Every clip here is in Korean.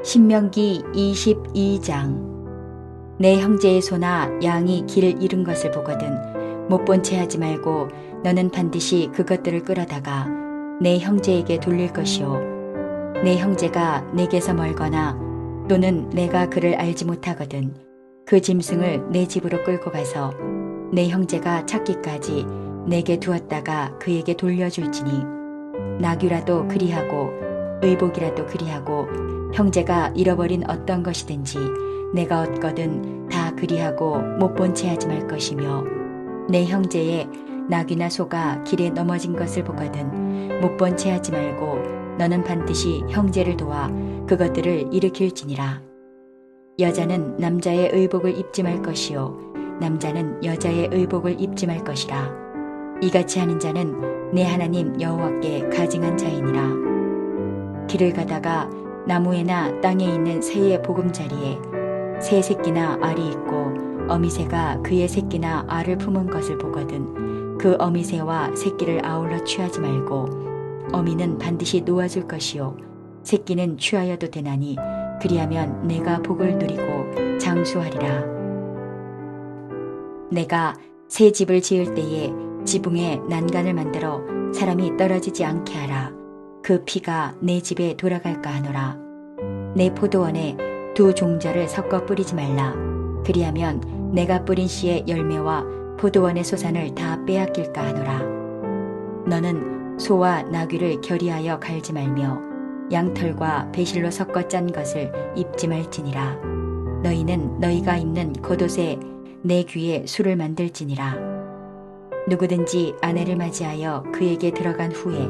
신명기 22장. 내 형제의 소나 양이 길 잃은 것을 보거든 못 본 채 하지 말고 너는 반드시 그것들을 끌어다가 내 형제에게 돌릴 것이요. 내 형제가 내게서 멀거나 또는 내가 그를 알지 못하거든 그 짐승을 내 집으로 끌고 가서 내 형제가 찾기까지 내게 두었다가 그에게 돌려줄지니, 나귀라도 그리하고 의복이라도 그리하고 형제가 잃어버린 어떤 것이든지 내가 얻거든 다 그리하고 못 본 채 하지 말 것이며, 내 형제의 나귀나 소가 길에 넘어진 것을 보거든 못 본 채 하지 말고 너는 반드시 형제를 도와 그것들을 일으킬지니라. 여자는 남자의 의복을 입지 말 것이요 남자는 여자의 의복을 입지 말 것이라. 이같이 하는 자는 내 하나님 여호와께 가증한 자이니라. 길을 가다가 나무에나 땅에 있는 새의 보금자리에 새 새끼나 알이 있고 어미새가 그의 새끼나 알을 품은 것을 보거든 그 어미새와 새끼를 아울러 취하지 말고 어미는 반드시 놓아줄 것이요 새끼는 취하여도 되나니 그리하면 내가 복을 누리고 장수하리라. 내가 새 집을 지을 때에 지붕에 난간을 만들어 사람이 떨어지지 않게 하라. 그 피가 내 집에 돌아갈까 하노라. 내 포도원에 두 종자를 섞어 뿌리지 말라. 그리하면 내가 뿌린 씨의 열매와 포도원의 소산을 다 빼앗길까 하노라. 너는 소와 나귀를 결의하여 갈지 말며 양털과 배실로 섞어 짠 것을 입지 말지니라. 너희는 너희가 입는 겉옷에 내 귀에 술을 만들지니라. 누구든지 아내를 맞이하여 그에게 들어간 후에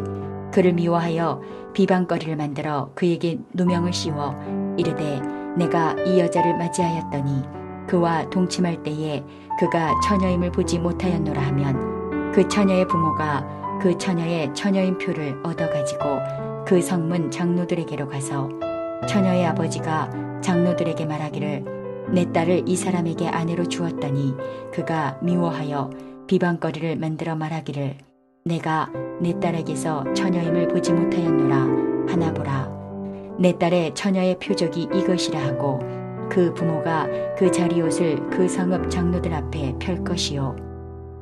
그를 미워하여 비방거리를 만들어 그에게 누명을 씌워 이르되 내가 이 여자를 맞이하였더니 그와 동침할 때에 그가 처녀임을 보지 못하였노라 하면, 그 처녀의 부모가 그 처녀의 처녀인 표를 얻어가지고 그 성문 장로들에게로 가서 처녀의 아버지가 장로들에게 말하기를 내 딸을 이 사람에게 아내로 주었더니 그가 미워하여 비방거리를 만들어 말하기를 내가 내 딸에게서 처녀임을 보지 못하였노라 하나 보라. 내 딸의 처녀의 표적이 이것이라 하고 그 부모가 그 자리옷을 그 성읍 장로들 앞에 펼 것이요.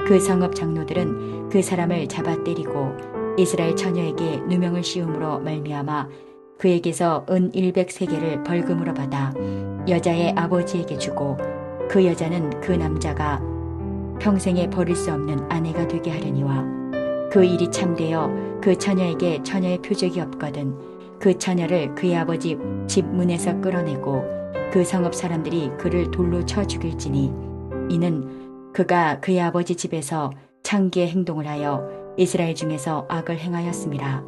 그 성읍 장로들은 그 사람을 잡아 때리고 이스라엘 처녀에게 누명을 씌움으로 말미암아 그에게서 은 100세겔을 벌금으로 받아 여자의 아버지에게 주고 그 여자는 그 남자가 평생에 버릴 수 없는 아내가 되게 하려니와, 그 일이 참되어 그 처녀에게 처녀의 표적이 없거든 그 처녀를 그의 아버지 집 문에서 끌어내고 그 성읍 사람들이 그를 돌로 쳐 죽일지니, 이는 그가 그의 아버지 집에서 창기의 행동을 하여 이스라엘 중에서 악을 행하였음이라.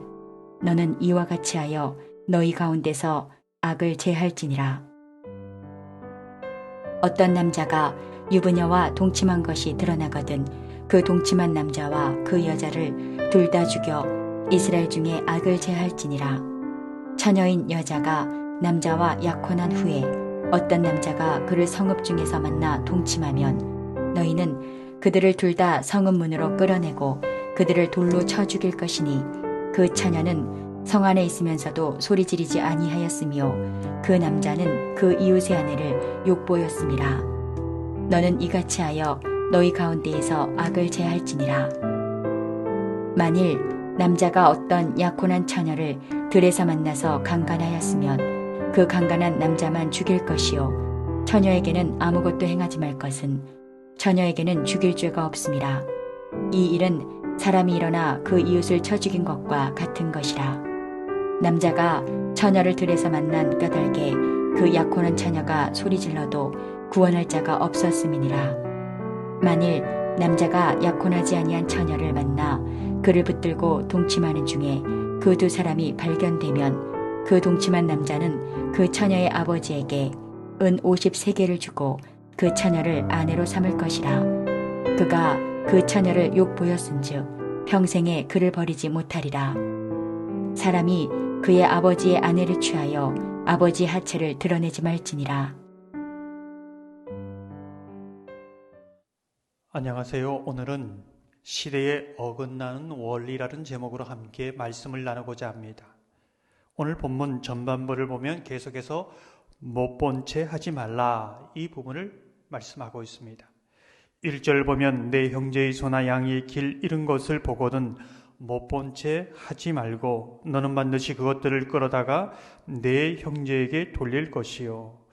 너는 이와 같이 하여 너희 가운데서 악을 제할지니라. 어떤 남자가 유부녀와 동침한 것이 드러나거든 그 동침한 남자와 그 여자를 둘 다 죽여 이스라엘 중에 악을 제할지니라. 처녀인 여자가 남자와 약혼한 후에 어떤 남자가 그를 성읍 중에서 만나 동침하면 너희는 그들을 둘 다 성읍 문으로 끌어내고 그들을 돌로 쳐 죽일 것이니, 그 처녀는 성 안에 있으면서도 소리 지르지 아니하였으며 그 남자는 그 이웃의 아내를 욕보였음이라. 너는 이같이 하여 너희 가운데에서 악을 제할지니라. 만일 남자가 어떤 약혼한 처녀를 들에서 만나서 강간하였으면 그 강간한 남자만 죽일 것이요 처녀에게는 아무것도 행하지 말 것은 처녀에게는 죽일 죄가 없음이라. 이 일은 사람이 일어나 그 이웃을 쳐 죽인 것과 같은 것이라. 남자가 처녀를 들에서 만난 까닭에 그 약혼한 처녀가 소리질러도 구원할 자가 없었음이니라. 만일 남자가 약혼하지 아니한 처녀를 만나 그를 붙들고 동침하는 중에 그 두 사람이 발견되면 그 동침한 남자는 그 처녀의 아버지에게 은 50세겔을 주고 그 처녀를 아내로 삼을 것이라. 그가 그 처녀를 욕보였은즉 평생에 그를 버리지 못하리라. 사람이 그의 아버지의 아내를 취하여 아버지의 하체를 드러내지 말지니라. 안녕하세요. 오늘은 시대에 어긋나는 원리라는 제목으로 함께 말씀을 나누고자 합니다. 오늘 본문 전반부를 보면 계속해서 못 본 채 하지 말라 이 부분을 말씀하고 있습니다. 1절 보면 내 형제의 소나 양의 길 잃은 것을 보거든 못 본 채 하지 말고 너는 반드시 그것들을 끌어다가 내 형제에게 돌릴 것이요.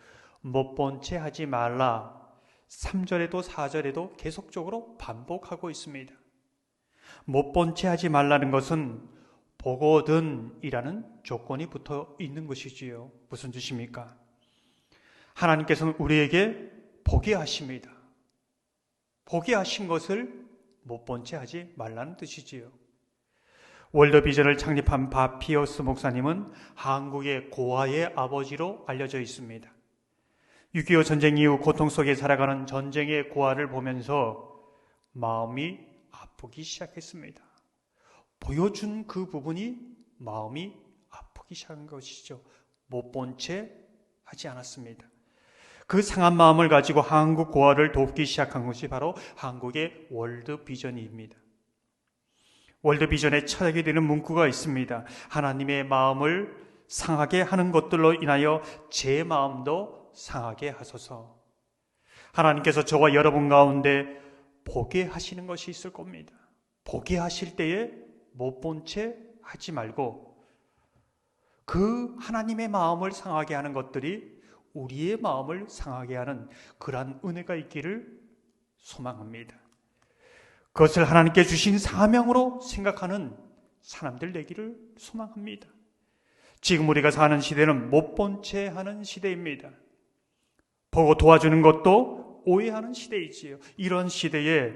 못 본 채 하지 말라. 3절에도 4절에도 계속적으로 반복하고 있습니다. 못 본 채 하지 말라는 것은 보거든 이라는 조건이 붙어 있는 것이지요. 무슨 뜻입니까? 하나님께서는 우리에게 보게 하십니다. 보게 하신 것을 못 본 채 하지 말라는 뜻이지요. 월드비전을 창립한 바피어스 목사님은 한국의 고아의 아버지로 알려져 있습니다. 6.25 전쟁 이후 고통 속에 살아가는 전쟁의 고아를 보면서 마음이 아프기 시작했습니다. 보여준 그 부분이 마음이 아프기 시작한 것이죠. 못 본 채 하지 않았습니다. 그 상한 마음을 가지고 한국 고아를 돕기 시작한 것이 바로 한국의 월드비전입니다. 월드비전에 찾게 되는 문구가 있습니다. 하나님의 마음을 상하게 하는 것들로 인하여 제 마음도 상하게 하소서. 하나님께서 저와 여러분 가운데 보게 하시는 것이 있을 겁니다. 보게 하실 때에 못 본 채 하지 말고 그 하나님의 마음을 상하게 하는 것들이 우리의 마음을 상하게 하는 그러한 은혜가 있기를 소망합니다. 그것을 하나님께 주신 사명으로 생각하는 사람들 되기를 소망합니다. 지금 우리가 사는 시대는 못 본 채 하는 시대입니다. 보고 도와주는 것도 오해하는 시대이지요. 이런 시대에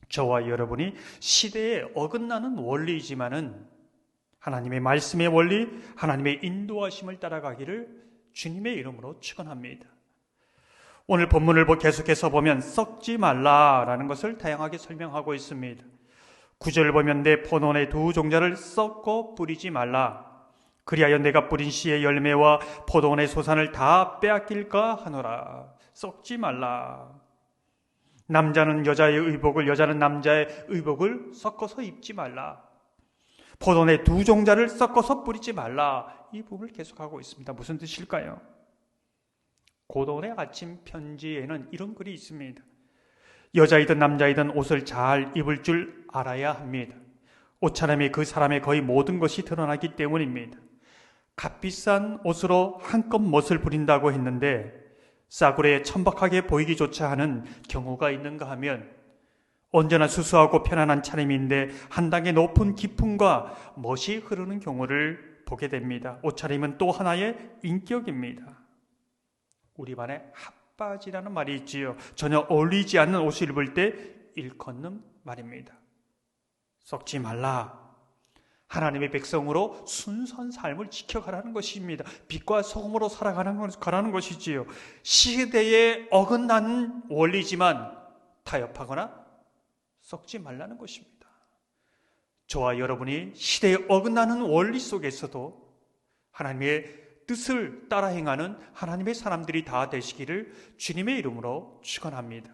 저와 여러분이 시대에 어긋나는 원리이지만은 하나님의 말씀의 원리, 하나님의 인도하심을 따라가기를 주님의 이름으로 축원합니다. 오늘 본문을 계속해서 보면 썩지 말라라는 것을 다양하게 설명하고 있습니다. 9절 보면 내 포도원의 두 종자를 썩고 뿌리지 말라. 그리하여 내가 뿌린 씨의 열매와 포도원의 소산을 다 빼앗길까 하노라. 썩지 말라. 남자는 여자의 의복을, 여자는 남자의 의복을 섞어서 입지 말라. 포도원의 두 종자를 섞어서 뿌리지 말라. 이 부분을 계속하고 있습니다. 무슨 뜻일까요? 고도원의 아침 편지에는 이런 글이 있습니다. 여자이든 남자이든 옷을 잘 입을 줄 알아야 합니다. 옷차림이 그 사람의 거의 모든 것이 드러나기 때문입니다. 값비싼 옷으로 한껏 멋을 부린다고 했는데 싸구려에 천박하게 보이기조차 하는 경우가 있는가 하면 언제나 수수하고 편안한 차림인데 한 단계 높은 기품과 멋이 흐르는 경우를 보게 됩니다. 옷차림은 또 하나의 인격입니다. 우리 반에 핫바지라는 말이 있지요. 전혀 어울리지 않는 옷을 입을 때 일컫는 말입니다. 썩지 말라. 하나님의 백성으로 순수한 삶을 지켜가라는 것입니다. 빛과 소금으로 살아가라는 것이지요. 시대에 어긋나는 원리지만 타협하거나 썩지 말라는 것입니다. 저와 여러분이 시대에 어긋나는 원리 속에서도 하나님의 뜻을 따라 행하는 하나님의 사람들이 다 되시기를 주님의 이름으로 축원합니다.